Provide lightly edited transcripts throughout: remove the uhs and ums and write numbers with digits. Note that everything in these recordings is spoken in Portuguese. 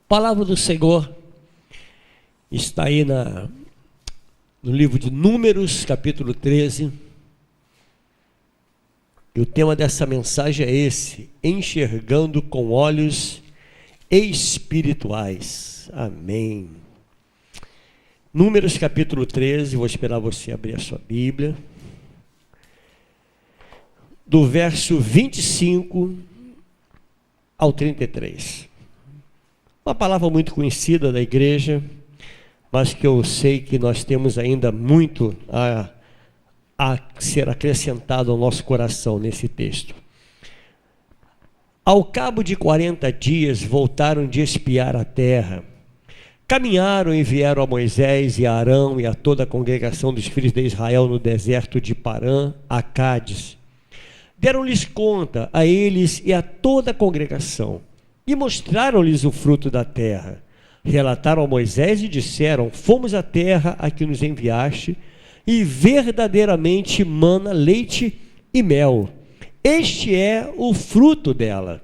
Palavra do Senhor está aí no livro de Números, capítulo 13. E o tema dessa mensagem é esse: enxergando com olhos espirituais. Amém. Números, capítulo 13, vou esperar você abrir a sua Bíblia. Do verso 25 ao 33. Uma palavra muito conhecida da igreja, mas que eu sei que nós temos ainda muito a ser acrescentado ao nosso coração nesse texto. Ao cabo de 40 dias voltaram de espiar a terra. Caminharam e vieram a Moisés e a Arão e a toda a congregação dos filhos de Israel no deserto de Parã, a Cádiz. Deram-lhes conta a eles e a toda a congregação, e mostraram-lhes o fruto da terra. Relataram a Moisés e disseram: fomos à terra a que nos enviaste, e verdadeiramente mana leite e mel. Este é o fruto dela.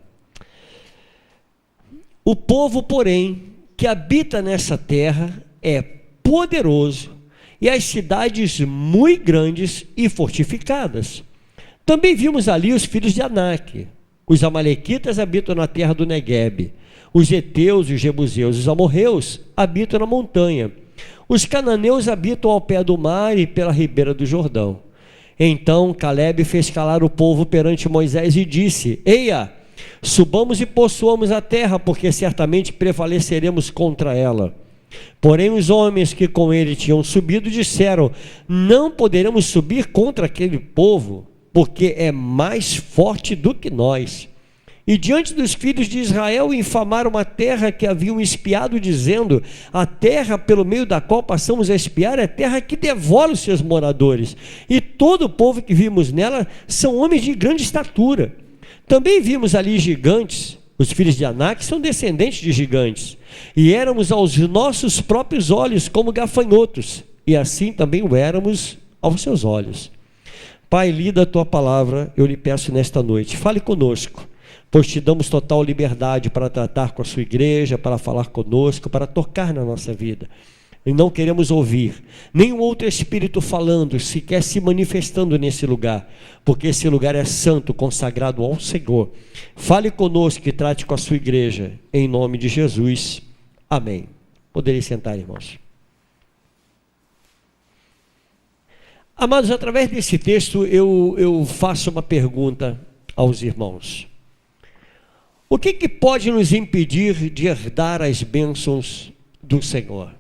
O povo, porém, que habita nessa terra é poderoso, e as cidades muito grandes e fortificadas. Também vimos ali os filhos de Anak. Os amalequitas habitam na terra do Neguebe. Os heteus e os jebuseus, os amorreus, habitam na montanha. Os cananeus habitam ao pé do mar e pela ribeira do Jordão. Então Calebe fez calar o povo perante Moisés e disse: Eia, subamos e possuamos a terra, porque certamente prevaleceremos contra ela. Porém os homens que com ele tinham subido disseram: não poderemos subir contra aquele povo, porque é mais forte do que nós. E diante dos filhos de Israel infamaram a terra que haviam espiado, dizendo: a terra pelo meio da qual passamos a espiar é terra que devora os seus moradores, e todo o povo que vimos nela são homens de grande estatura. Também vimos ali gigantes. Os filhos de Anak são descendentes de gigantes, e éramos aos nossos próprios olhos como gafanhotos, e assim também o éramos aos seus olhos. Pai, lida a tua palavra, eu lhe peço nesta noite, fale conosco, pois te damos total liberdade para tratar com a sua igreja, para falar conosco, para tocar na nossa vida. E não queremos ouvir nenhum outro espírito falando, sequer se manifestando nesse lugar, porque esse lugar é santo, consagrado ao Senhor. Fale conosco e trate com a sua igreja, em nome de Jesus. Amém. Poderei sentar, irmãos. Amados, através desse texto eu faço uma pergunta aos irmãos. O que pode nos impedir de herdar as bênçãos do Senhor?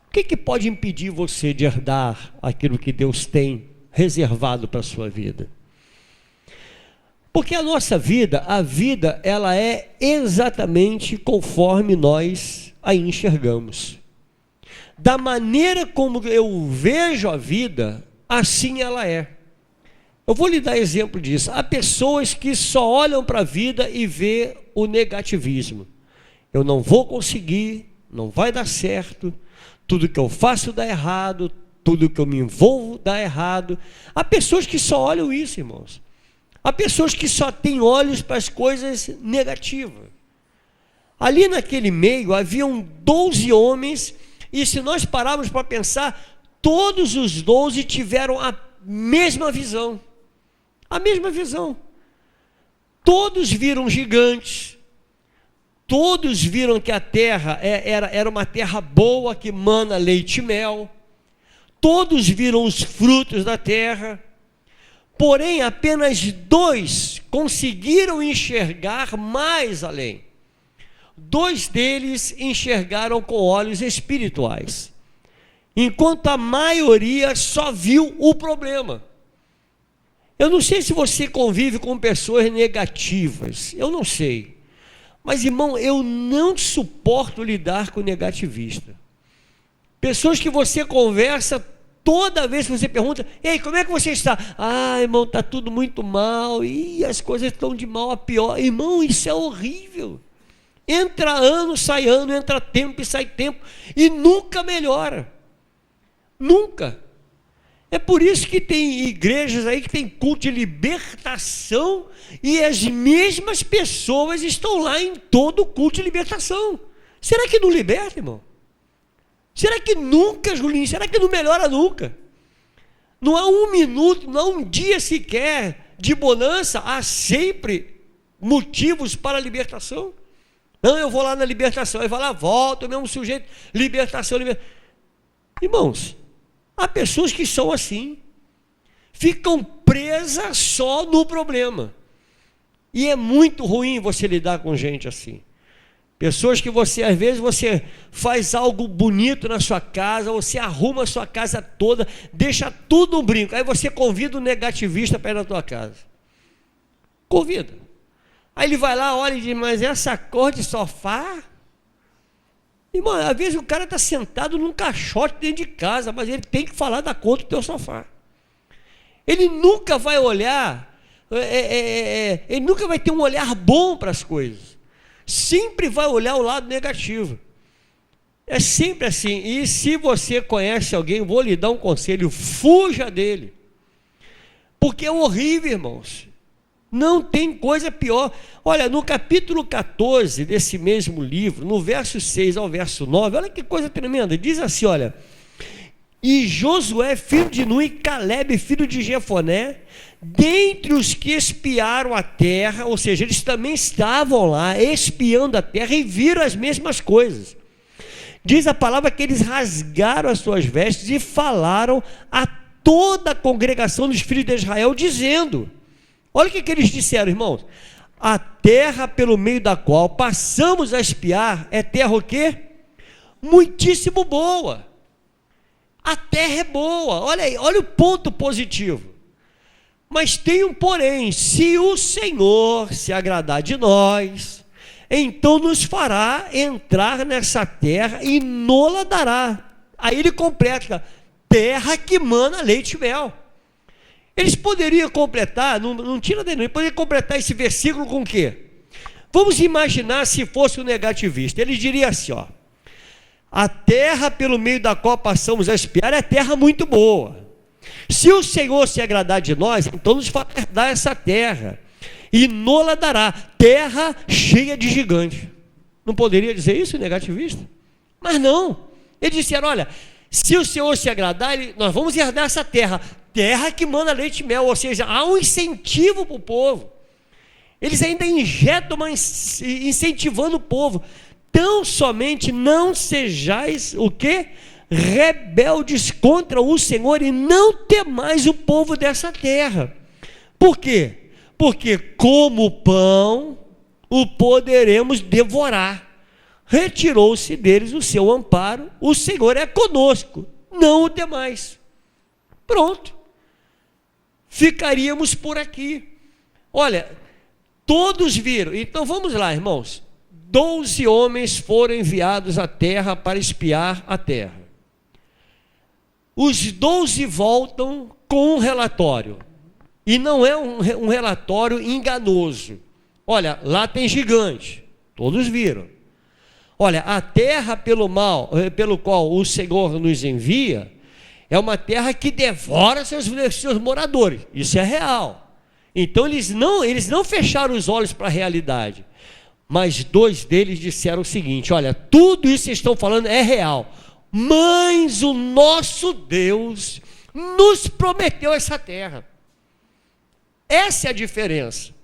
O que pode impedir você de herdar aquilo que Deus tem reservado para a sua vida? Porque a nossa vida, ela é exatamente conforme nós a enxergamos. Da maneira como eu vejo a vida, assim ela é. Eu vou lhe dar exemplo disso. Há pessoas que só olham para a vida e vê o negativismo. Eu não vou conseguir, não vai dar certo, tudo que eu faço dá errado, tudo que eu me envolvo dá errado. Há pessoas que só olham isso, irmãos. Há pessoas que só têm olhos para as coisas negativas. Ali naquele meio haviam 12 homens, e se nós pararmos para pensar, todos os 12 tiveram a mesma visão. A mesma visão. Todos viram gigantes. Todos viram que a terra era uma terra boa, que mana leite e mel. Todos viram os frutos da terra. Porém, apenas 2 conseguiram enxergar mais além. 2 deles enxergaram com olhos espirituais, enquanto a maioria só viu o problema. Eu não sei se você convive com pessoas negativas, eu não sei, mas irmão, eu não suporto lidar com negativista. Pessoas que você conversa, toda vez que você pergunta: ei, como é que você está? Ah, irmão, está tudo muito mal, e as coisas estão de mal a pior. Irmão, isso é horrível. Entra ano, sai ano, entra tempo e sai tempo, e nunca melhora. Nunca. É por isso que tem igrejas aí que tem culto de libertação, e as mesmas pessoas estão lá em todo o culto de libertação. Será que não liberta, irmão? Será que nunca, Julinho? Será que não melhora nunca? Não há um minuto, não há um dia sequer de bonança, há sempre motivos para a libertação. Não, eu vou lá na libertação, aí vai lá, volta, o mesmo sujeito, libertação. Irmãos, há pessoas que são assim, ficam presas só no problema. E é muito ruim você lidar com gente assim. Pessoas que você, às vezes, você faz algo bonito na sua casa, você arruma a sua casa toda, deixa tudo um brinco, aí você convida um negativista para ir na tua casa. Convida. Aí ele vai lá, olha e diz, mas essa cor de sofá? Irmão, às vezes o cara está sentado num caixote dentro de casa, mas ele tem que falar da cor do teu sofá. Ele nunca vai olhar, ele nunca vai ter um olhar bom para as coisas. Sempre vai olhar o lado negativo. É sempre assim. E se você conhece alguém, vou lhe dar um conselho, fuja dele. Porque é horrível, irmãos. Não tem coisa pior. Olha, no capítulo 14 desse mesmo livro, no verso 6 ao verso 9, olha que coisa tremenda. Diz assim, olha: e Josué, filho de Nun, e Calebe, filho de Jefoné, dentre os que espiaram a terra, ou seja, eles também estavam lá espiando a terra e viram as mesmas coisas. Diz a palavra que eles rasgaram as suas vestes e falaram a toda a congregação dos filhos de Israel, dizendo, olha o que eles disseram, irmãos: a terra pelo meio da qual passamos a espiar é terra o quê? Muitíssimo boa. A terra é boa, olha aí, olha o ponto positivo. Mas tem um porém: se o Senhor se agradar de nós, então nos fará entrar nessa terra e nola dará. Aí ele completa: terra que mana leite e mel. Eles poderiam completar, não tira dele, ele poderia completar esse versículo com o quê? Vamos imaginar se fosse um negativista. Ele diria assim, ó: a terra pelo meio da qual passamos a espiar é terra muito boa. Se o Senhor se agradar de nós, então nos fará herdar essa terra e nola dará, terra cheia de gigantes. Não poderia dizer isso, negativista? Mas não, eles disseram: olha, se o Senhor se agradar, nós vamos herdar essa terra, terra que mana leite e mel, ou seja, há um incentivo para o povo. Eles ainda injetam, incentivando o povo: tão somente não sejais o quê? Rebeldes contra o Senhor e não temais o povo dessa terra. Por quê? Porque como pão o poderemos devorar. Retirou-se deles o seu amparo, o Senhor é conosco, não o temais. Pronto. Ficaríamos por aqui. Olha, todos viram. Então vamos lá, irmãos. 12 homens foram enviados à terra para espiar a terra. Os 12 voltam com um relatório, e não é um relatório enganoso. Olha, lá tem gigante, todos viram. Olha, a terra pelo qual o Senhor nos envia, é uma terra que devora seus moradores, isso é real. Então eles não fecharam os olhos para a realidade, mas 2 deles disseram o seguinte: olha, tudo isso que estão falando é real, mas o nosso Deus nos prometeu essa terra. Essa é a diferença.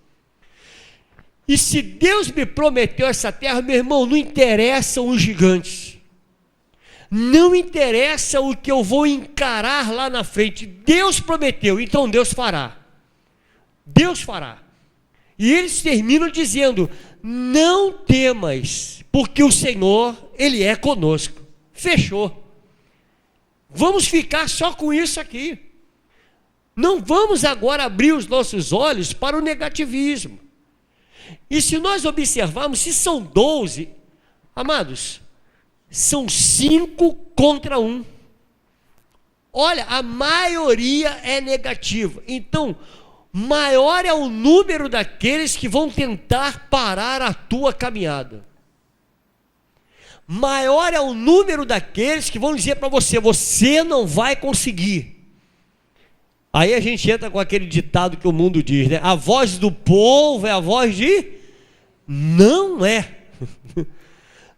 E se Deus me prometeu essa terra, meu irmão, não interessam os gigantes, não interessa o que eu vou encarar lá na frente. Deus prometeu, então Deus fará. Deus fará. E eles terminam dizendo: não temas, porque o Senhor, Ele é conosco. Fechou. Vamos ficar só com isso aqui. Não vamos agora abrir os nossos olhos para o negativismo. E se nós observarmos, se são 12, amados, são 5 contra 1. Olha, a maioria é negativa. Então, maior é o número daqueles que vão tentar parar a tua caminhada. Maior é o número daqueles que vão dizer para você: você não vai conseguir. Aí a gente entra com aquele ditado que o mundo diz, né? A voz do povo é a voz de... Não é.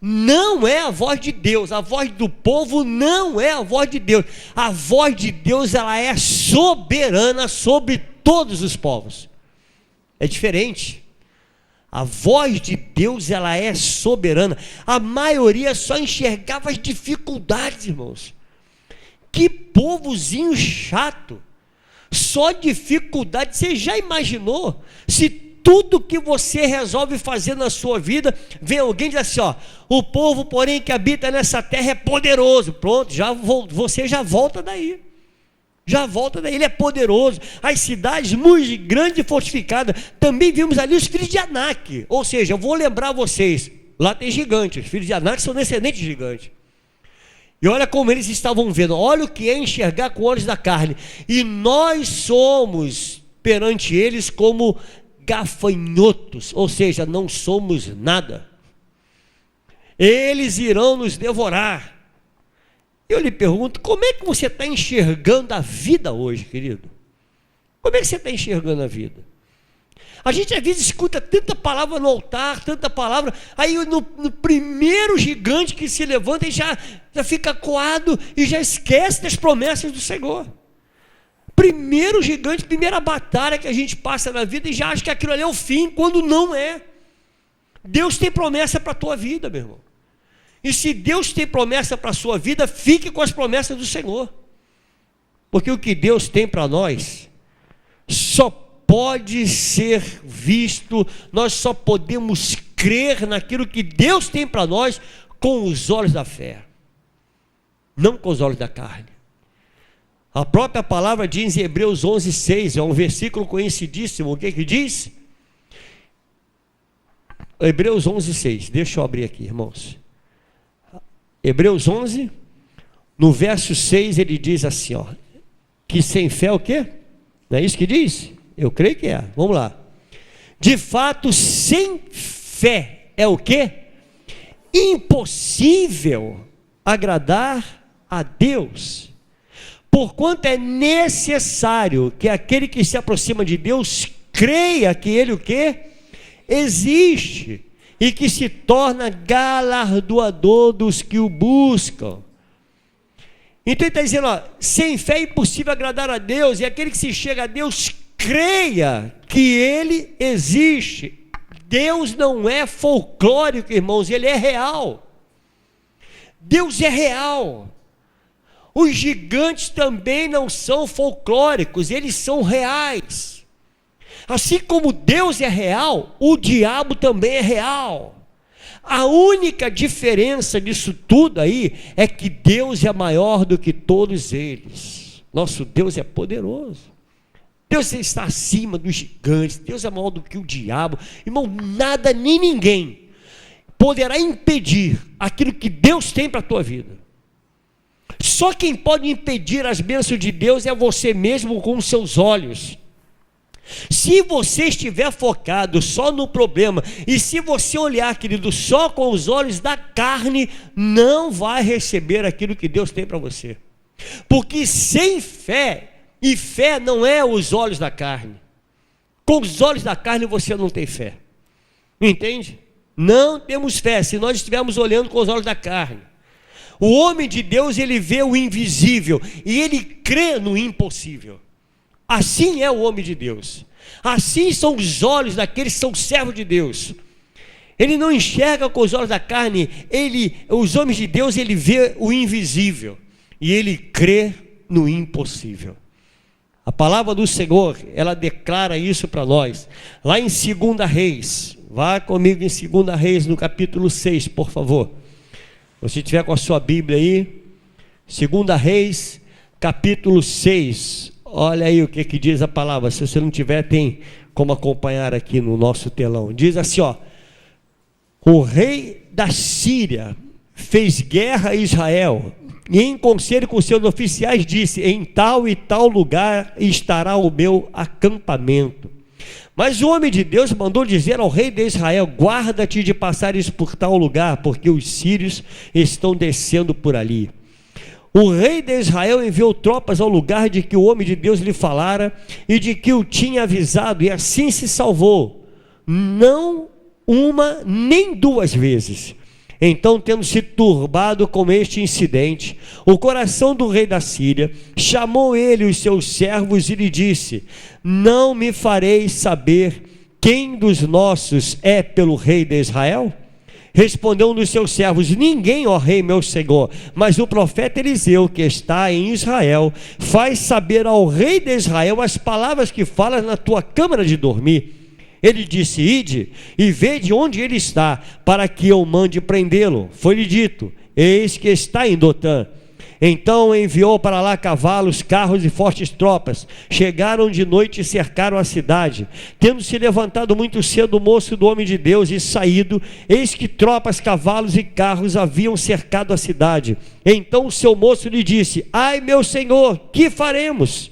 não é a voz de Deus. A voz do povo não é a voz de Deus. A voz de Deus, ela é soberana sobre todos os povos. É diferente. A voz de Deus, ela é soberana. A maioria só enxergava as dificuldades, irmãos. Que povozinho chato. Só dificuldade. Você já imaginou se tudo que você resolve fazer na sua vida, vem alguém e diz assim, ó, o povo, porém, que habita nessa terra é poderoso. Pronto, você já volta daí. Já volta daí, ele é poderoso. As cidades muito grandes e fortificadas. Também vimos ali os filhos de Anak. Ou seja, eu vou lembrar vocês, lá tem gigantes. Os filhos de Anak são descendentes de gigantes. E olha como eles estavam vendo. Olha o que é enxergar com olhos da carne. E nós somos perante eles como gafanhotos. Ou seja, não somos nada. Eles irão nos devorar. Eu lhe pergunto, como é que você está enxergando a vida hoje, querido? Como é que você está enxergando a vida? A gente às vezes escuta tanta palavra no altar, tanta palavra, aí no primeiro gigante que se levanta, ele já fica coado e já esquece das promessas do Senhor. Primeiro gigante, primeira batalha que a gente passa na vida e já acha que aquilo ali é o fim, quando não é. Deus tem promessa para a tua vida, meu irmão. E se Deus tem promessa para a sua vida, fique com as promessas do Senhor. Porque o que Deus tem para nós, só pode ser visto, nós só podemos crer naquilo que Deus tem para nós, com os olhos da fé. Não com os olhos da carne. A própria palavra diz em Hebreus 11:6, é um versículo conhecidíssimo, o que que diz? Hebreus 11:6, deixa eu abrir aqui, irmãos. Hebreus 11, no verso 6, ele diz assim, ó, que sem fé o quê? Não é isso que diz? Eu creio que é. Vamos lá. De fato, sem fé é o quê? Impossível agradar a Deus. Porquanto é necessário que aquele que se aproxima de Deus creia que ele o quê? Existe. E que se torna galardoador dos que o buscam. Então ele está dizendo, ó, sem fé é impossível agradar a Deus, e aquele que se chega a Deus, creia que ele existe. Deus não é folclórico, irmãos, ele é real. Deus é real. Os gigantes também não são folclóricos, eles são reais. Assim como Deus é real, o diabo também é real. A única diferença disso tudo aí é que Deus é maior do que todos eles. Nosso Deus é poderoso. Deus está acima dos gigantes. Deus é maior do que o diabo. Irmão, nada nem ninguém poderá impedir aquilo que Deus tem para a tua vida. Só quem pode impedir as bênçãos de Deus é você mesmo com os seus olhos. Se você estiver focado só no problema, e se você olhar, querido, só com os olhos da carne, não vai receber aquilo que Deus tem para você. Porque sem fé, e fé não é os olhos da carne. Com os olhos da carne você não tem fé. Entende? Não temos fé se nós estivermos olhando com os olhos da carne. O homem de Deus, ele vê o invisível e ele crê no impossível. Assim é o homem de Deus. Assim são os olhos daqueles que são servos de Deus. Ele não enxerga com os olhos da carne. Os homens de Deus, ele vê o invisível e ele crê no impossível. A palavra do Senhor, ela declara isso para nós. Lá em 2 Reis, vá comigo em 2 Reis, no capítulo 6, por favor. Se você tiver com a sua Bíblia aí, 2 Reis, capítulo 6. Olha aí o que diz a palavra. Se você não tiver, tem como acompanhar aqui no nosso telão. Diz assim, ó: o rei da Síria fez guerra a Israel, e em conselho com seus oficiais disse: em tal e tal lugar estará o meu acampamento. Mas o homem de Deus mandou dizer ao rei de Israel: guarda-te de passares por tal lugar, porque os sírios estão descendo por ali. O rei de Israel enviou tropas ao lugar de que o homem de Deus lhe falara e de que o tinha avisado, e assim se salvou, não uma nem duas vezes. Então, tendo se turbado com este incidente, o coração do rei da Síria, chamou ele os seus servos e lhe disse: não me fareis saber quem dos nossos é pelo rei de Israel? Respondeu um dos seus servos: ninguém, ó rei meu senhor, mas o profeta Eliseu, que está em Israel, faz saber ao rei de Israel as palavras que falas na tua câmara de dormir. Ele disse: ide e vede onde ele está, para que eu mande prendê-lo. Foi-lhe dito: eis que está em Dotã. Então enviou para lá cavalos, carros e fortes tropas. Chegaram de noite e cercaram a cidade. Tendo se levantado muito cedo o moço do homem de Deus e saído, eis que tropas, cavalos e carros haviam cercado a cidade. Então o seu moço lhe disse: ai meu senhor, que faremos?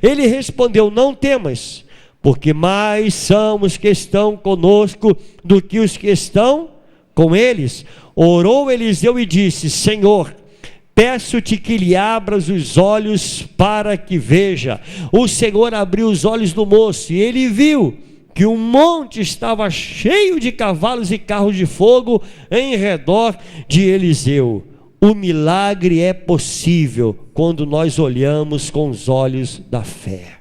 Ele respondeu: não temas, porque mais são os que estão conosco do que os que estão com eles. Orou Eliseu e disse: Senhor, peço-te que lhe abras os olhos para que veja. O Senhor abriu os olhos do moço e ele viu que o monte estava cheio de cavalos e carros de fogo em redor de Eliseu. O milagre é possível quando nós olhamos com os olhos da fé.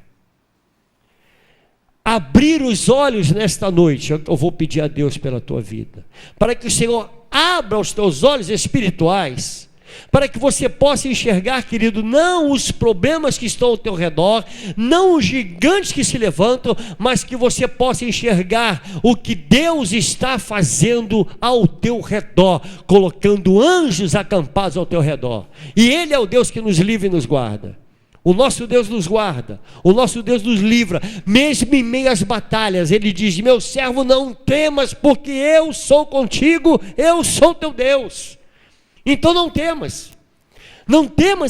Abrir os olhos nesta noite, eu vou pedir a Deus pela tua vida, para que o Senhor abra os teus olhos espirituais, para que você possa enxergar, querido, não os problemas que estão ao teu redor, não os gigantes que se levantam, mas que você possa enxergar o que Deus está fazendo ao teu redor, colocando anjos acampados ao teu redor. E Ele é o Deus que nos livra e nos guarda. O nosso Deus nos guarda, o nosso Deus nos livra, mesmo em meio às batalhas. Ele diz: meu servo, não temas, porque eu sou contigo, eu sou teu Deus. Então não temas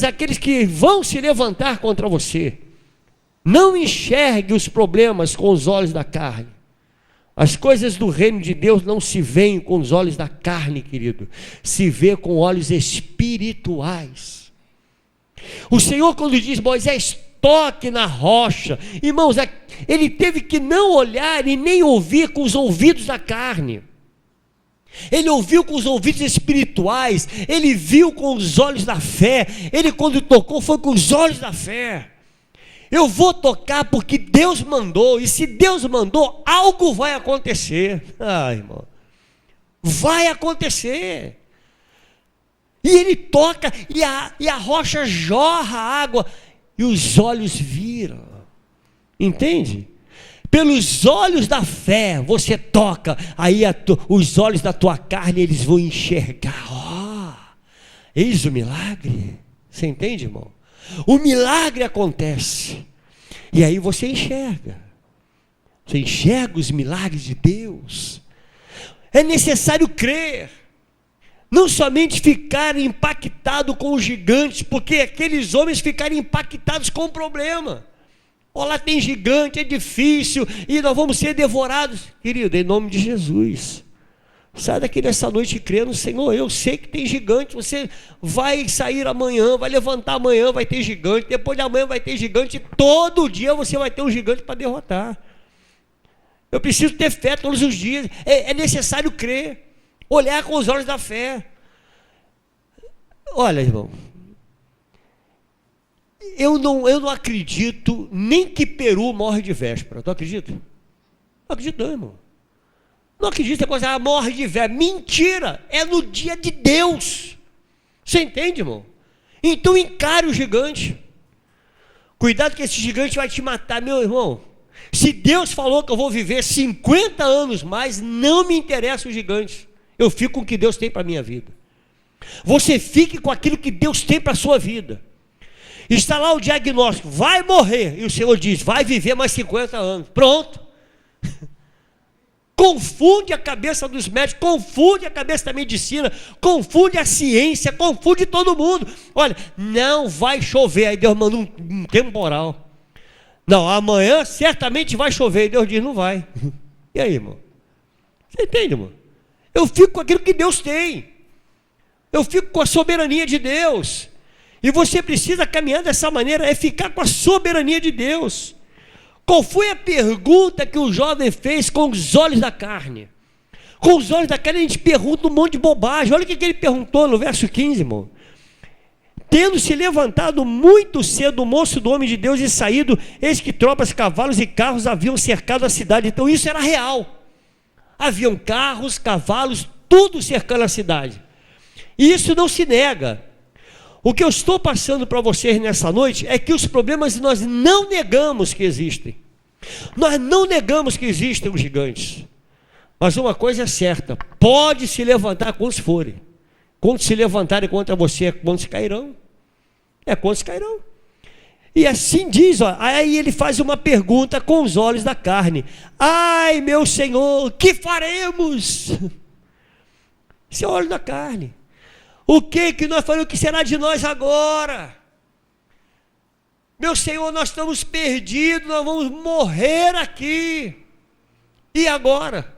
aqueles que vão se levantar contra você. Não enxergue os problemas com os olhos da carne. As coisas do reino de Deus não se veem com os olhos da carne, querido, se vê com olhos espirituais. O Senhor, quando diz: Moisés, toque na rocha, irmãos, ele teve que não olhar e nem ouvir com os ouvidos da carne. Ele ouviu com os ouvidos espirituais, ele viu com os olhos da fé. Ele, quando tocou, foi com os olhos da fé. Eu vou tocar porque Deus mandou, e se Deus mandou, algo vai acontecer. Irmão, vai acontecer. E ele toca, e a rocha jorra água, e os olhos viram. Entende? Pelos olhos da fé, você toca, aí os olhos da tua carne, eles vão enxergar. Eis o milagre. Você entende, irmão? O milagre acontece, e aí você enxerga os milagres de Deus. É necessário crer. Não somente ficar impactado com os gigantes, porque aqueles homens ficaram impactados com o problema. Lá tem gigante, é difícil, e nós vamos ser devorados. Querido, em nome de Jesus, sai daqui nessa noite crendo: Senhor, eu sei que tem gigante, você vai sair amanhã, vai levantar amanhã, vai ter gigante, depois de amanhã vai ter gigante, todo dia você vai ter um gigante para derrotar. Eu preciso ter fé todos os dias, é necessário crer, olhar com os olhos da fé. Olha, irmão, eu não acredito nem que Peru morre de véspera. Tu acredita? Não acredito não, irmão. Não acredito que coisa morre de véspera. Mentira, é no dia de Deus. Você entende, irmão? Então encare o gigante. Cuidado que esse gigante vai te matar, meu irmão. Se Deus falou que eu vou viver 50 anos mais, não me interessa o gigante. Eu fico com o que Deus tem para a minha vida. Você fique com aquilo que Deus tem para a sua vida. Está lá o diagnóstico: vai morrer. E o Senhor diz: vai viver mais 50 anos. Pronto. Confunde a cabeça dos médicos, confunde a cabeça da medicina, confunde a ciência, confunde todo mundo. Olha, não vai chover. Aí Deus manda um temporal. Não, amanhã certamente vai chover. E Deus diz: não vai. E aí, irmão? Você entende, irmão? Eu fico com aquilo que Deus tem. Eu fico com a soberania de Deus. E você precisa caminhar dessa maneira, é ficar com a soberania de Deus. Qual foi a pergunta que o jovem fez com os olhos da carne? Com os olhos da carne a gente pergunta um monte de bobagem. Olha o que ele perguntou no verso 15, irmão. Tendo se levantado muito cedo o moço do homem de Deus e saído, eis que tropas, cavalos e carros haviam cercado a cidade. Então isso era real. Haviam carros, cavalos, tudo cercando a cidade. E isso não se nega. O que eu estou passando para vocês nessa noite é que os problemas nós não negamos que existem. Nós não negamos que existem os gigantes. Mas uma coisa é certa, pode se levantar quantos forem. Quando se levantarem contra você, quantos cairão? Quantos cairão? E assim diz, ó, aí ele faz uma pergunta com os olhos da carne. Ai, meu Senhor, que faremos? Esse é o olho da carne. O que nós faremos? O que será de nós agora? Meu Senhor, nós estamos perdidos, nós vamos morrer aqui. E agora?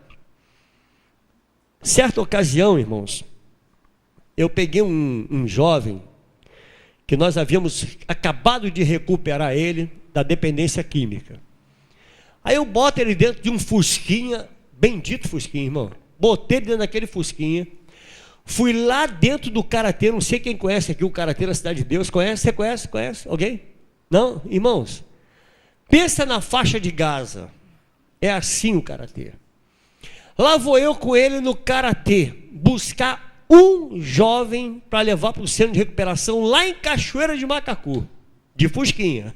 Certa ocasião, irmãos, eu peguei um jovem, que nós havíamos acabado de recuperar ele da dependência química. Aí eu boto ele dentro de um fusquinha, bendito fusquinha, irmão. Botei ele dentro daquele fusquinha, fui lá dentro do Karatê, não sei quem conhece aqui o Karatê na Cidade de Deus, conhece? Você conhece? Conhece? Alguém? Não? Irmãos, pensa na faixa de Gaza, é assim o Karatê. Lá vou eu com ele no Karatê, buscar um jovem para levar para o centro de recuperação lá em Cachoeira de Macacu, de fusquinha.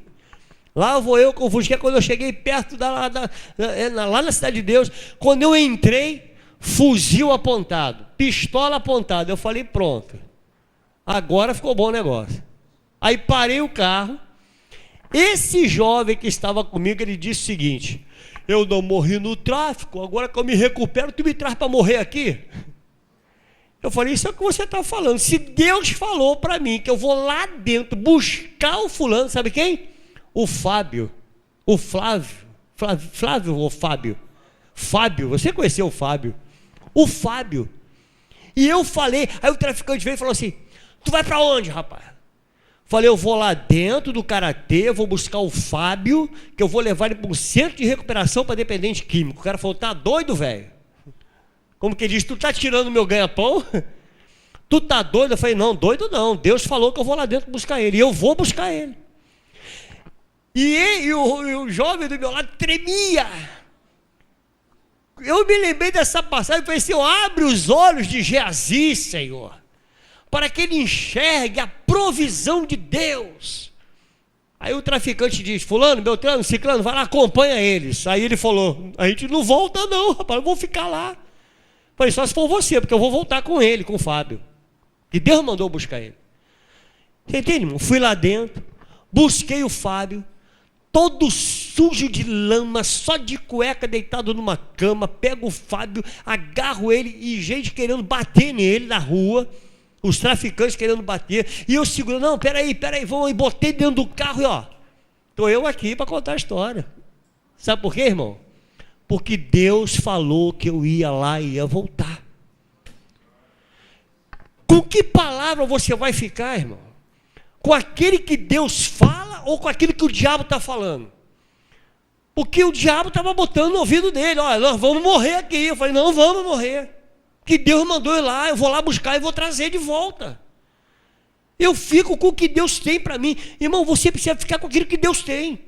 Lá vou eu com o fusquinha. Quando eu cheguei perto lá na Cidade de Deus, quando eu entrei, fuzil apontado, pistola apontada, eu falei, pronto, agora ficou bom o negócio. Aí parei o carro. Esse jovem que estava comigo, ele disse o seguinte: eu não morri no tráfico, agora que eu me recupero, tu me traz para morrer aqui? Eu falei, isso é o que você está falando. Se Deus falou para mim que eu vou lá dentro buscar o fulano, sabe quem? O Fábio, o Flávio ou Fábio? Fábio, você conheceu o Fábio? O Fábio. E eu falei, aí o traficante veio e falou assim, tu vai para onde, rapaz? Falei, eu vou lá dentro do Karatê, vou buscar o Fábio, que eu vou levar ele para um centro de recuperação para dependente químico. O cara falou, tá doido, velho? Como que diz, tu tá tirando meu ganha-pão? Tu tá doido? Eu falei, não, doido não. Deus falou que eu vou lá dentro buscar ele. E eu vou buscar ele. E o jovem do meu lado tremia. Eu me lembrei dessa passagem e falei, Senhor, abre os olhos de Geazi, Senhor, para que ele enxergue a provisão de Deus. Aí o traficante diz, fulano, beltrano, ciclano, vai lá, acompanha eles. Aí ele falou, a gente não volta não, rapaz, eu vou ficar lá. Falei, só se for você, porque eu vou voltar com ele, com o Fábio. Que Deus mandou buscar ele. Você entende, irmão? Fui lá dentro, busquei o Fábio, todo sujo de lama, só de cueca, deitado numa cama, pego o Fábio, agarro ele e gente querendo bater nele na rua, os traficantes querendo bater, e eu seguro, não, peraí, vamos, e botei dentro do carro e ó, estou eu aqui para contar a história. Sabe por quê, irmão? Porque Deus falou que eu ia lá e ia voltar. Com que palavra você vai ficar, irmão? Com aquele que Deus fala ou com aquele que o diabo está falando? Porque o diabo estava botando no ouvido dele, olha, nós vamos morrer aqui. Eu falei, não vamos morrer. Que Deus mandou ir lá, eu vou lá buscar e vou trazer de volta. Eu fico com o que Deus tem para mim. Irmão, você precisa ficar com aquilo que Deus tem.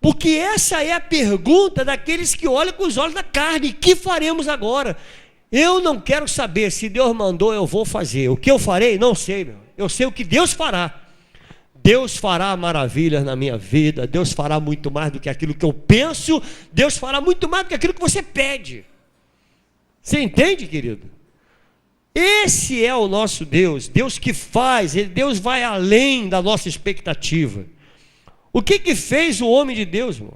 Porque essa é a pergunta daqueles que olham com os olhos da carne. Que faremos agora? Eu não quero saber, se Deus mandou, eu vou fazer. O que eu farei? Não sei, meu. Eu sei o que Deus fará. Deus fará maravilhas na minha vida. Deus fará muito mais do que aquilo que eu penso. Deus fará muito mais do que aquilo que você pede. Você entende, querido? Esse é o nosso Deus. Deus que faz. Deus vai além da nossa expectativa. O que fez o homem de Deus, irmão?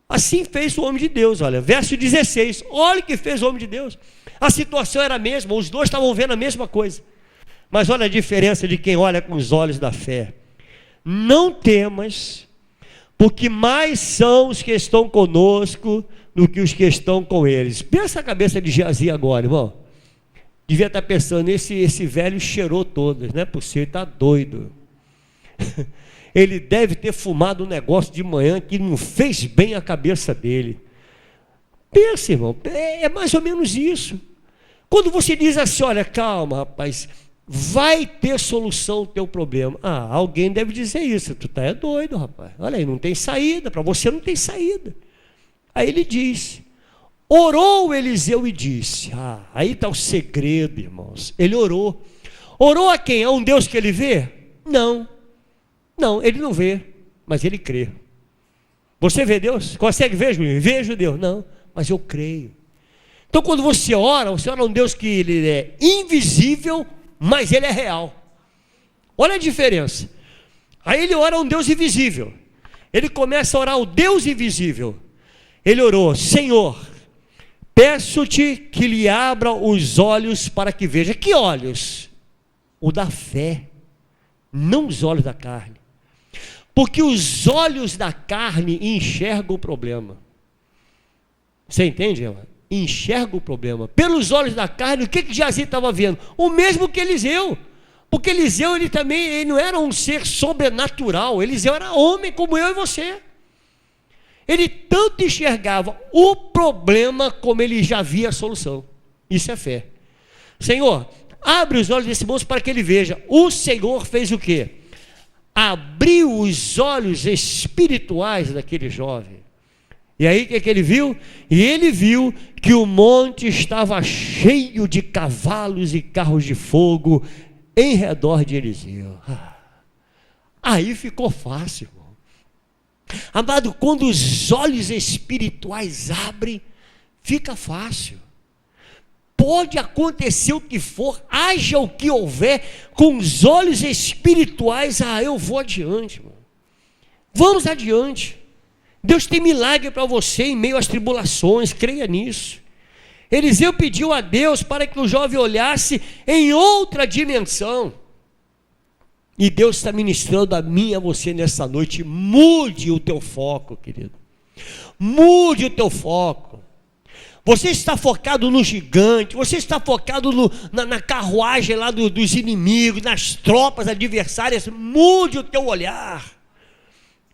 Assim fez o homem de Deus, olha, verso 16, olha o que fez o homem de Deus. A situação era a mesma, os dois estavam vendo a mesma coisa. Mas olha a diferença de quem olha com os olhos da fé. Não temas, porque mais são os que estão conosco do que os que estão com eles. Pensa a cabeça de Geazi agora, irmão. Devia estar pensando, esse velho cheirou todas, não é possível, ele está doido. Ele deve ter fumado um negócio de manhã que não fez bem a cabeça dele. Pensa, irmão, é mais ou menos isso. Quando você diz assim, olha, calma, rapaz, vai ter solução o teu problema. Ah, alguém deve dizer isso, tu tá doido, rapaz. Olha aí, não tem saída, para você não tem saída. Aí ele diz, orou Eliseu e disse, aí está o segredo, irmãos. Ele orou. Orou a quem? A um Deus que ele vê? Não, ele não vê, mas ele crê. Você vê Deus? Consegue ver, Julinho? Vejo Deus. Não, mas eu creio. Então quando você ora a um Deus que ele é invisível, mas ele é real. Olha a diferença. Aí ele ora a um Deus invisível. Ele começa a orar ao Deus invisível. Ele orou, Senhor, peço-te que lhe abra os olhos para que veja. Que olhos? O da fé, não os olhos da carne. Porque os olhos da carne enxergam o problema. Você entende, irmão? Enxerga o problema. Pelos olhos da carne, o que Geazi estava vendo? O mesmo que Eliseu. Porque Eliseu, ele não era um ser sobrenatural. Eliseu era homem como eu e você. Ele tanto enxergava o problema como ele já via a solução. Isso é fé. Senhor, abre os olhos desse moço para que ele veja. O Senhor fez o quê? Abriu os olhos espirituais daquele jovem. E aí o que ele viu? E ele viu que o monte estava cheio de cavalos e carros de fogo em redor de Eliseu. Aí ficou fácil, irmão. Amado, quando os olhos espirituais abrem, fica fácil. Pode acontecer o que for, haja o que houver, com os olhos espirituais, eu vou adiante, irmão. Vamos adiante. Deus tem milagre para você em meio às tribulações, creia nisso. Eliseu pediu a Deus para que o jovem olhasse em outra dimensão. E Deus está ministrando a mim e a você nessa noite. Mude o teu foco, querido. Mude o teu foco. Você está focado no gigante, você está focado na carruagem lá dos inimigos, nas tropas adversárias. Mude o teu olhar.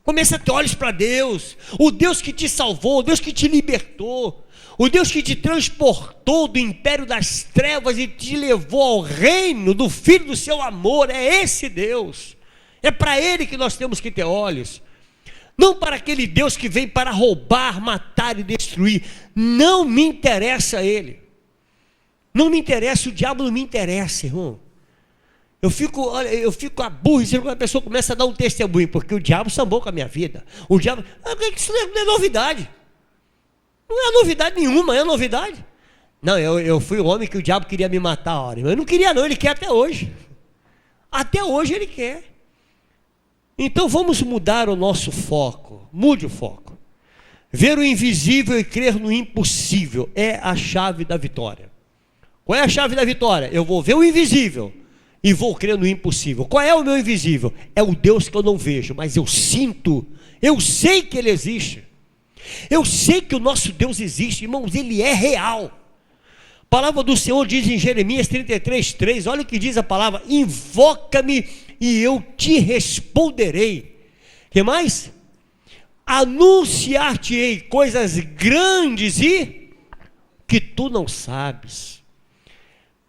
Comece a ter olhos para Deus, o Deus que te salvou, o Deus que te libertou, o Deus que te transportou do império das trevas e te levou ao reino do Filho do seu amor. É esse Deus, é para Ele que nós temos que ter olhos, não para aquele Deus que vem para roubar, matar e destruir. Não me interessa Ele, não me interessa, o diabo não me interessa, irmão. Eu fico aborrecido quando a pessoa começa a dar um testemunho, porque o diabo sambou com a minha vida. O diabo, isso não é novidade. Não é novidade nenhuma, é novidade. Não, eu fui o homem que o diabo queria me matar a hora. Eu não queria não, ele quer até hoje. Até hoje ele quer. Então vamos mudar o nosso foco. Mude o foco. Ver o invisível e crer no impossível é a chave da vitória. Qual é a chave da vitória? Eu vou ver o invisível e vou crer no impossível. Qual é o meu invisível? É o Deus que eu não vejo, mas eu sinto, eu sei que Ele existe. Eu sei que o nosso Deus existe, irmãos, Ele é real. A palavra do Senhor diz em Jeremias 33:3, olha o que diz a palavra: invoca-me e eu te responderei. Que mais? Anunciar-te-ei coisas grandes e que tu não sabes.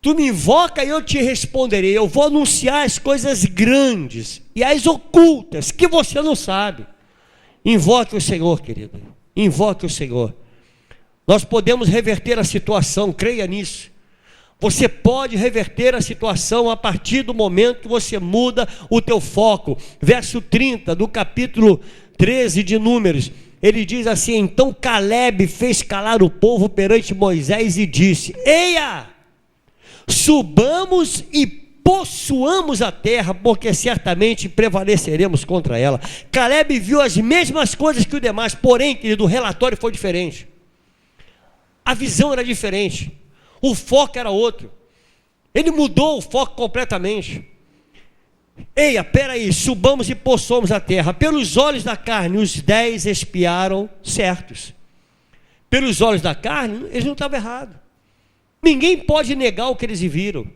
Tu me invoca e eu te responderei. Eu vou anunciar as coisas grandes e as ocultas que você não sabe. Invoque o Senhor, querido. Invoque o Senhor. Nós podemos reverter a situação, creia nisso. Você pode reverter a situação a partir do momento que você muda o teu foco. Verso 30 do capítulo 13 de Números. Ele diz assim: então Caleb fez calar o povo perante Moisés e disse: eia! Subamos e possuamos a terra, porque certamente prevaleceremos contra ela. Caleb viu as mesmas coisas que os demais, porém, querido, o relatório foi diferente. A visão era diferente. O foco era outro. Ele mudou o foco completamente. Eia, peraí, subamos e possuamos a terra. Pelos olhos da carne, os 10 espiaram certos. Pelos olhos da carne, eles não estavam errados. Ninguém pode negar o que eles viram.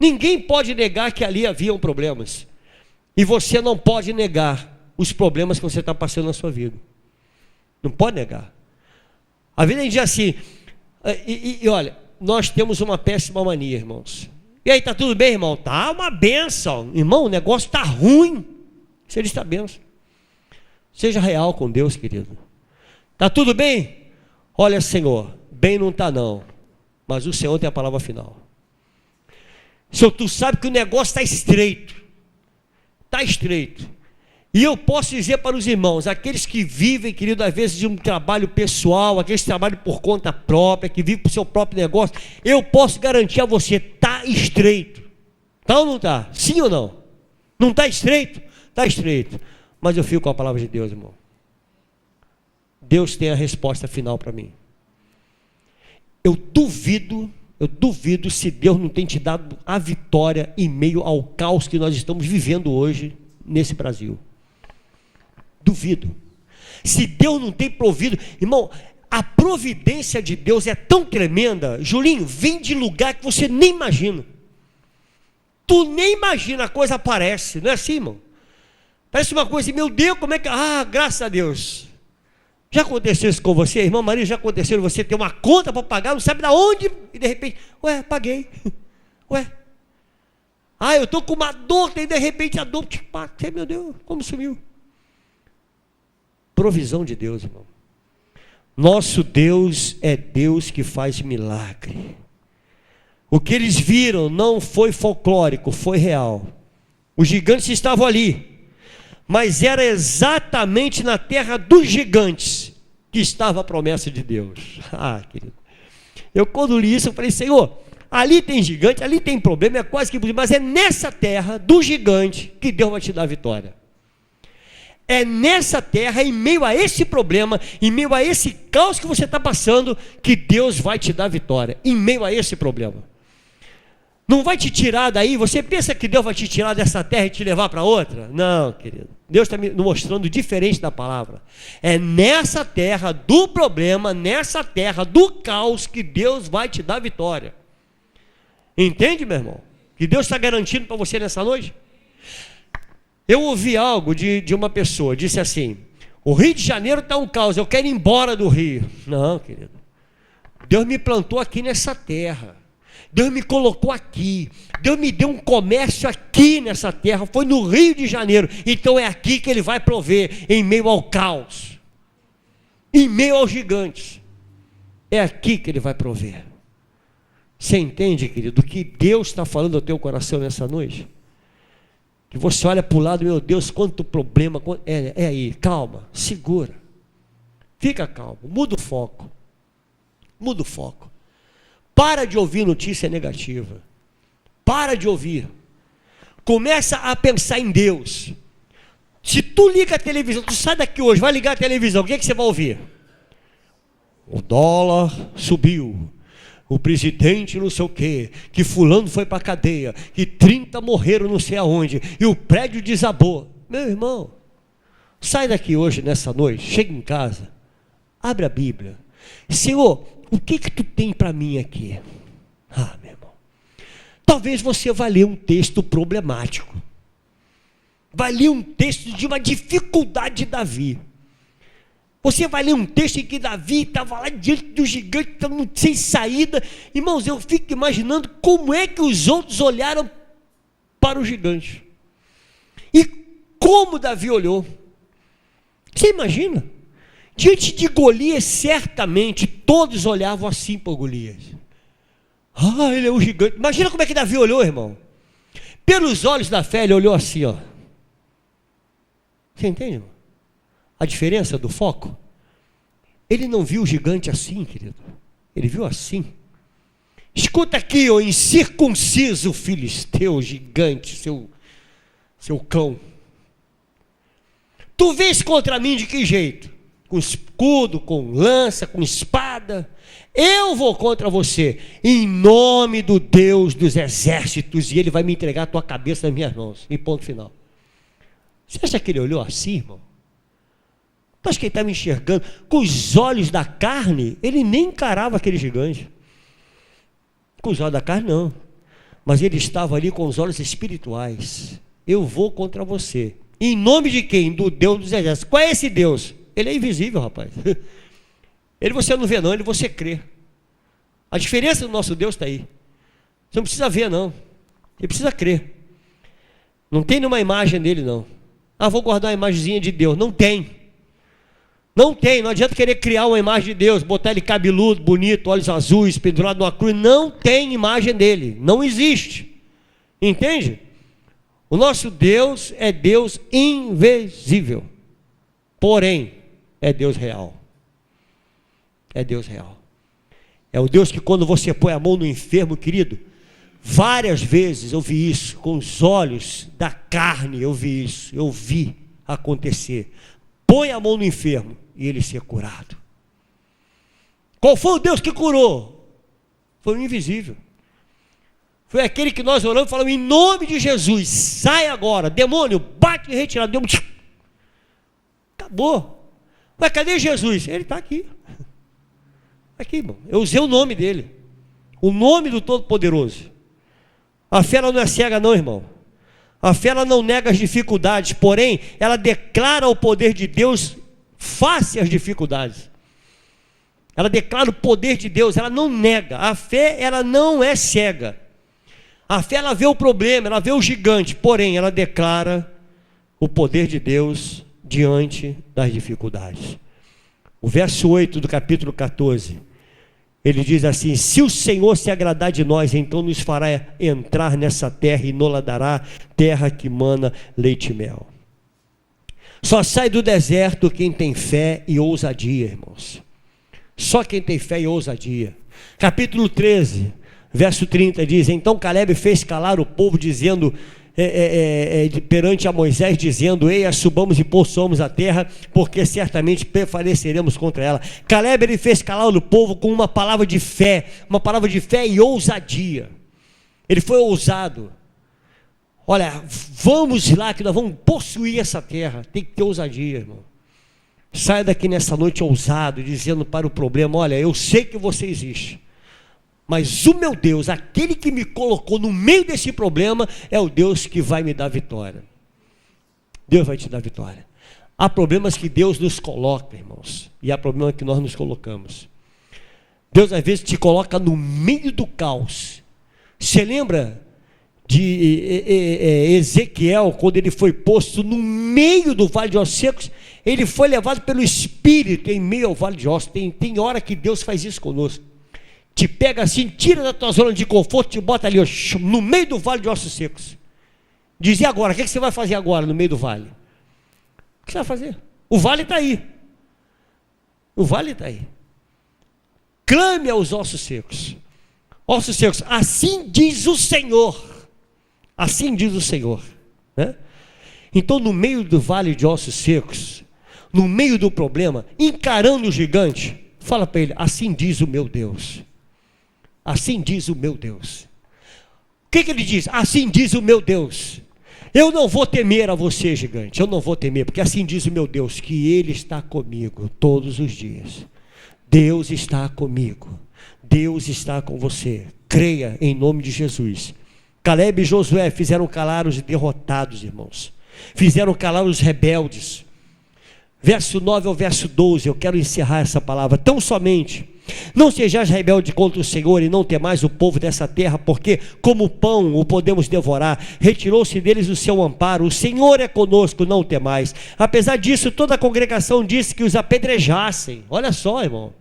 Ninguém pode negar que ali haviam problemas. E você não pode negar os problemas que você está passando na sua vida. Não pode negar. Às vezes a gente diz assim, e olha, nós temos uma péssima mania, irmãos. E aí, está tudo bem, irmão? Tá uma bênção. Irmão, o negócio está ruim. Se ele está bênção. Seja real com Deus, querido. Está tudo bem? Olha, Senhor, bem não está não. Mas o Senhor tem a palavra final. Senhor, tu sabe que o negócio está estreito. Está estreito. E eu posso dizer para os irmãos, aqueles que vivem, querido, às vezes de um trabalho pessoal, aqueles que trabalham por conta própria, que vivem por seu próprio negócio, eu posso garantir a você, está estreito. Está ou não está? Sim ou não? Não está estreito? Está estreito. Mas eu fico com a palavra de Deus, irmão. Deus tem a resposta final para mim. Eu duvido se Deus não tem te dado a vitória em meio ao caos que nós estamos vivendo hoje nesse Brasil. Duvido. Se Deus não tem provido, irmão, a providência de Deus é tão tremenda. Julinho, vem de lugar que você nem imagina. Tu nem imagina, a coisa aparece, não é assim, irmão? Parece uma coisa assim, meu Deus, como é que... graças a Deus. Já aconteceu isso com você, irmã Maria? Já aconteceu você ter uma conta para pagar, não sabe de onde, e de repente, paguei. Eu estou com uma dor, e de repente a dor te passa, meu Deus, como sumiu? Provisão de Deus, irmão. Nosso Deus é Deus que faz milagre. O que eles viram não foi folclórico, foi real. Os gigantes estavam ali, mas era exatamente na terra dos gigantes que estava a promessa de Deus. Querido, eu quando li isso, eu falei, Senhor, ali tem gigante, ali tem problema, é quase que impossível, mas é nessa terra do gigante que Deus vai te dar a vitória. É nessa terra, em meio a esse problema, em meio a esse caos que você está passando, que Deus vai te dar a vitória, em meio a esse problema. Não vai te tirar daí, você pensa que Deus vai te tirar dessa terra e te levar para outra? Não, querido, Deus está me mostrando diferente da palavra. É nessa terra do problema, nessa terra do caos, que Deus vai te dar a vitória. Entende, meu irmão? Que Deus está garantindo para você nessa noite? Eu ouvi algo de uma pessoa, disse assim, o Rio de Janeiro está um caos, eu quero ir embora do Rio. Não, querido, Deus me plantou aqui nessa terra, Deus me colocou aqui, Deus me deu um comércio aqui nessa terra, foi no Rio de Janeiro, então é aqui que Ele vai prover, em meio ao caos, em meio aos gigantes, é aqui que Ele vai prover. Você entende, querido, o que Deus está falando ao teu coração nessa noite? Que você olha para o lado, meu Deus, quanto problema, é aí, calma, segura, fica calmo, muda o foco, para de ouvir notícia negativa, para de ouvir, começa a pensar em Deus. Se tu liga a televisão, tu sai daqui hoje, vai ligar a televisão, o que você vai ouvir? O dólar subiu, o presidente não sei o quê, que fulano foi para a cadeia, que 30 morreram não sei aonde, e o prédio desabou. Meu irmão, sai daqui hoje, nessa noite, chega em casa, abre a Bíblia. Senhor, o que tu tem para mim aqui? Meu irmão, talvez você vá ler um texto problemático, vai ler um texto de uma dificuldade de Davi. Você vai ler um texto em que Davi estava lá diante do gigante, sem saída. Irmãos, eu fico imaginando como é que os outros olharam para o gigante. E como Davi olhou. Você imagina? Diante de Golias, certamente, todos olhavam assim para Golias. Ele é um gigante. Imagina como é que Davi olhou, irmão. Pelos olhos da fé, ele olhou assim, ó. Você entende, irmão? A diferença do foco? Ele não viu o gigante assim, querido. Ele viu assim. Escuta aqui, ó incircunciso filisteu, gigante, seu cão. Tu vês contra mim de que jeito? Com escudo, com lança, com espada. Eu vou contra você, em nome do Deus dos exércitos, e Ele vai me entregar a tua cabeça nas minhas mãos. E ponto final. Você acha que ele olhou assim, irmão? Tu acha que ele estava enxergando? Com os olhos da carne, ele nem encarava aquele gigante. Com os olhos da carne, não. Mas ele estava ali com os olhos espirituais. Eu vou contra você. Em nome de quem? Do Deus dos exércitos. Qual é esse Deus? Ele é invisível, rapaz. Ele você não vê não, ele você crê. A diferença do nosso Deus está aí. Você não precisa ver não, você precisa crer. Não tem nenhuma imagem dele não. Vou guardar uma imagenzinha de Deus. Não tem. Não tem, não adianta querer criar uma imagem de Deus, botar ele cabeludo, bonito, olhos azuis, pendurado numa cruz. Não tem imagem dele, não existe. Entende? O nosso Deus é Deus invisível, porém é Deus real. É Deus real. É o Deus que quando você põe a mão no enfermo, querido, várias vezes eu vi isso, com os olhos da carne eu vi isso, eu vi acontecer. Põe a mão no enfermo e ele ser curado. Qual foi o Deus que curou? Foi o invisível. Foi aquele que nós oramos e falamos, em nome de Jesus, sai agora, demônio, bate e retira, demônio. Acabou. Mas cadê Jesus? Ele está aqui. Aqui, irmão. Eu usei o nome dele. O nome do Todo-Poderoso. A fé ela não é cega não, irmão. A fé ela não nega as dificuldades, porém, ela declara o poder de Deus face às dificuldades. Ela declara o poder de Deus, ela não nega. A fé, ela não é cega. A fé, ela vê o problema, ela vê o gigante, porém, ela declara o poder de Deus diante das dificuldades. O verso 8 do capítulo 14, ele diz assim: se o Senhor se agradar de nós, então nos fará entrar nessa terra e nos dará terra que mana leite e mel. Só sai do deserto quem tem fé e ousadia, irmãos. Só quem tem fé e ousadia. Capítulo 13, verso 30 diz: então Caleb fez calar o povo, dizendo perante a Moisés, dizendo: eia, subamos e possuamos a terra, porque certamente prevaleceremos contra ela. Caleb, ele fez calar o povo com uma palavra de fé e ousadia. Ele foi ousado. Olha, vamos lá que nós vamos possuir essa terra. Tem que ter ousadia, irmão. Saia daqui nessa noite ousado, dizendo para o problema: olha, eu sei que você existe, mas o meu Deus, aquele que me colocou no meio desse problema, é o Deus que vai me dar vitória. Deus vai te dar vitória. Há problemas que Deus nos coloca, irmãos, e há problemas que nós nos colocamos. Deus às vezes te coloca no meio do caos. Você lembra de Ezequiel, quando ele foi posto no meio do vale de ossos secos? Ele foi levado pelo Espírito em meio ao vale de ossos. Tem hora que Deus faz isso conosco. Te pega assim, tira da tua zona de conforto, te bota ali, ó, no meio do vale de ossos secos. Diz: e agora? O que você vai fazer agora no meio do vale? O que você vai fazer? O vale está aí. O vale está aí. Clame aos ossos secos. Ossos secos, assim diz o Senhor. Assim diz o Senhor, né? Então, no meio do vale de ossos secos, no meio do problema, encarando o gigante, fala para ele: assim diz o meu Deus. Assim diz o meu Deus. O que ele diz? Assim diz o meu Deus. Eu não vou temer a você, gigante. Eu não vou temer, porque assim diz o meu Deus, que Ele está comigo todos os dias. Deus está comigo. Deus está com você. Creia em nome de Jesus. Caleb e Josué fizeram calar os derrotados, irmãos. Fizeram calar os rebeldes. Verso 9 ao verso 12, eu quero encerrar essa palavra. Tão somente, não sejais rebelde contra o Senhor e não temais o povo dessa terra, porque como pão o podemos devorar. Retirou-se deles o seu amparo. O Senhor é conosco, não temais. Apesar disso, toda a congregação disse que os apedrejassem. Olha só, irmão.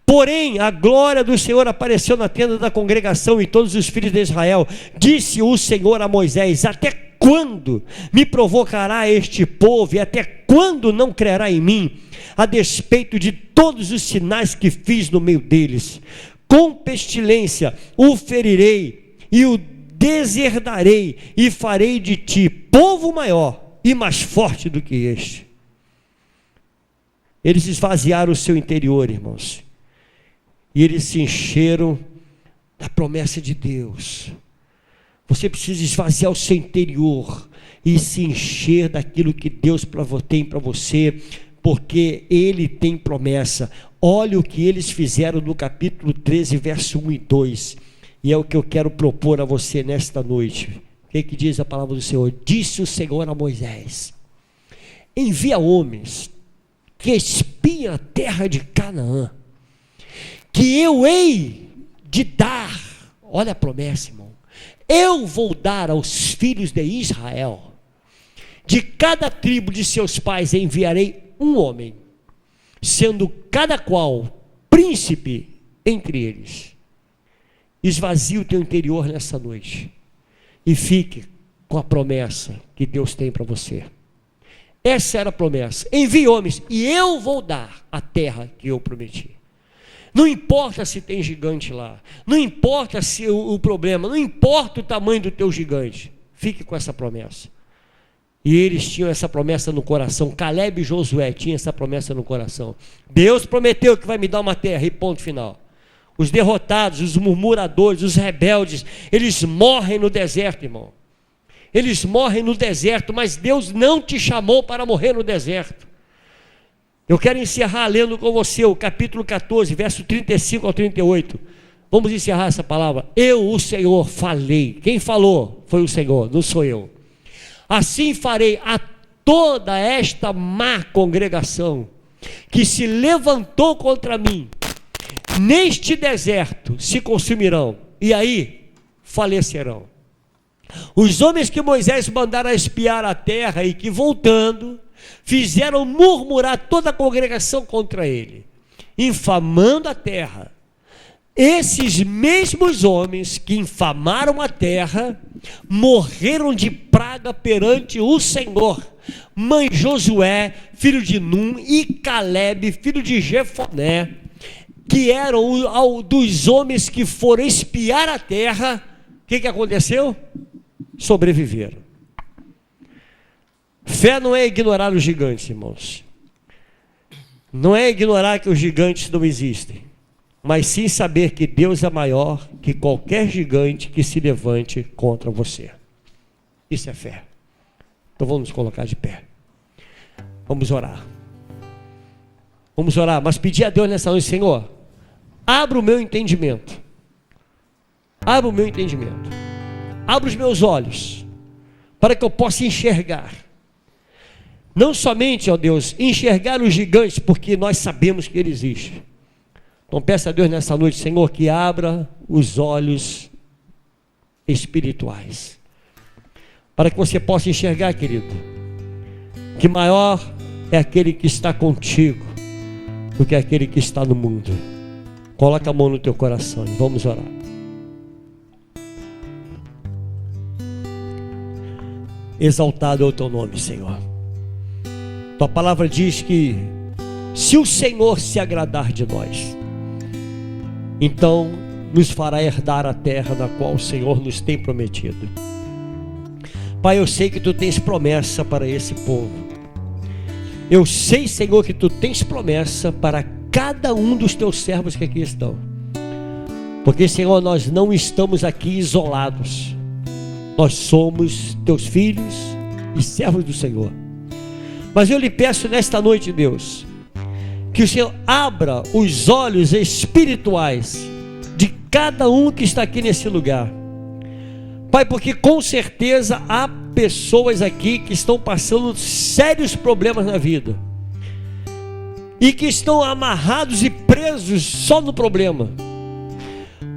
Porém, a glória do Senhor apareceu na tenda da congregação e todos os filhos de Israel. Disse o Senhor a Moisés: até quando me provocará este povo e até quando não crerá em mim, a despeito de todos os sinais que fiz no meio deles? Com pestilência o ferirei e o deserdarei e farei de ti povo maior e mais forte do que este. Eles esvaziaram o seu interior, irmãos, e eles se encheram da promessa de Deus. Você precisa esvaziar o seu interior e se encher daquilo que Deus tem para você, porque Ele tem promessa. Olha o que eles fizeram no capítulo 13, verso 1 e 2, e é o que eu quero propor a você nesta noite. O que diz a palavra do Senhor? Disse o Senhor a Moisés: envia homens que espiem a terra de Canaã, que eu hei de dar. Olha a promessa, irmão. Eu vou dar aos filhos de Israel, de cada tribo de seus pais enviarei um homem, sendo cada qual príncipe entre eles. Esvazie o teu interior nessa noite e fique com a promessa que Deus tem para você. Essa era a promessa: envie homens e eu vou dar a terra que eu prometi. Não importa se tem gigante lá, não importa se o problema, não importa o tamanho do teu gigante, fique com essa promessa. E eles tinham essa promessa no coração. Caleb e Josué tinham essa promessa no coração. Deus prometeu que vai me dar uma terra, e ponto final. Os derrotados, os murmuradores, os rebeldes, eles morrem no deserto, irmão. Eles morrem no deserto, mas Deus não te chamou para morrer no deserto. Eu quero encerrar lendo com você o capítulo 14, verso 35 ao 38. Vamos encerrar essa palavra. Eu, o Senhor, falei. Quem falou foi o Senhor, não sou eu. Assim farei a toda esta má congregação que se levantou contra mim. Neste deserto se consumirão, e aí falecerão. Os homens que Moisés mandara espiar a terra e que, voltando, fizeram murmurar toda a congregação contra ele, infamando a terra. Esses mesmos homens que infamaram a terra morreram de praga perante o Senhor. Mãe Josué, filho de Num, e Caleb, filho de Jefoné, que eram dos homens que foram espiar a terra. O que aconteceu? Sobreviveram. Fé não é ignorar os gigantes, irmãos. Não é ignorar que os gigantes não existem, mas sim saber que Deus é maior que qualquer gigante que se levante contra você. Isso é fé. Então vamos nos colocar de pé. Vamos orar. Vamos orar, mas pedir a Deus nessa noite: Senhor, abra o meu entendimento. Abra o meu entendimento. Abra os meus olhos, para que eu possa enxergar. Não somente, ó Deus, enxergar os gigantes, porque nós sabemos que ele existe. Então peça a Deus nessa noite, Senhor, que abra os olhos espirituais, para que você possa enxergar, querido, que maior é aquele que está contigo do que aquele que está no mundo. Coloca a mão no teu coração e vamos orar. Exaltado é o teu nome, Senhor. Tua palavra diz que se o Senhor se agradar de nós, então nos fará herdar a terra na qual o Senhor nos tem prometido. Pai, eu sei que tu tens promessa para esse povo. Eu sei, Senhor, que tu tens promessa para cada um dos teus servos que aqui estão. Porque, Senhor, nós não estamos aqui isolados. Nós somos teus filhos e servos do Senhor. Mas eu lhe peço nesta noite, Deus, que o Senhor abra os olhos espirituais de cada um que está aqui nesse lugar. Pai, porque com certeza há pessoas aqui que estão passando sérios problemas na vida e que estão amarrados e presos só no problema.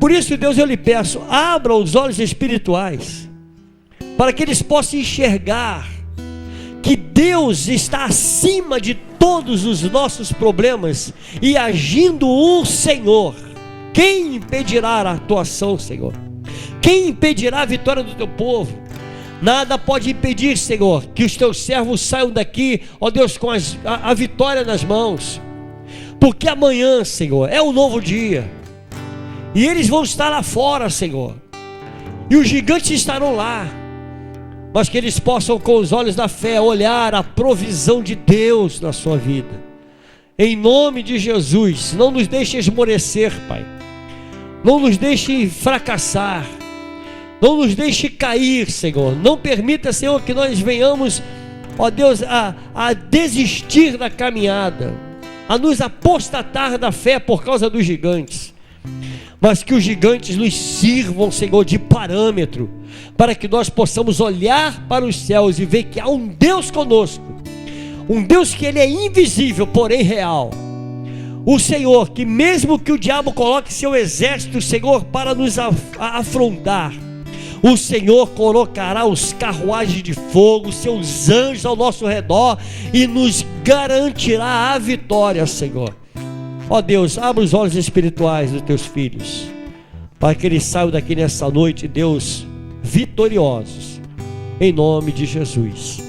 Por isso, Deus, eu lhe peço, abra os olhos espirituais para que eles possam enxergar que Deus está acima de todos os nossos problemas e agindo o Senhor. Quem impedirá a atuação, Senhor? Quem impedirá a vitória do teu povo? Nada pode impedir, Senhor, que os teus servos saiam daqui, ó Deus, com a vitória nas mãos, porque amanhã, Senhor, é um novo dia, e eles vão estar lá fora, Senhor, e os gigantes estarão lá, mas que eles possam, com os olhos da fé, olhar a provisão de Deus na sua vida. Em nome de Jesus, não nos deixe esmorecer, Pai, não nos deixe fracassar, não nos deixe cair, Senhor. Não permita, Senhor, que nós venhamos, ó Deus, a desistir da caminhada, a nos apostatar da fé por causa dos gigantes, mas que os gigantes nos sirvam, Senhor, de parâmetro, para que nós possamos olhar para os céus e ver que há um Deus conosco, Um Deus que ele é invisível, porém real. O Senhor, que mesmo que o diabo coloque seu exército, Senhor, para nos afrontar, o Senhor colocará os carruagens de fogo, seus anjos ao nosso redor, e nos garantirá a vitória, Senhor. Ó Deus, abre os olhos espirituais dos teus filhos, para que eles saiam daqui nessa noite, Deus, vitoriosos, em nome de Jesus.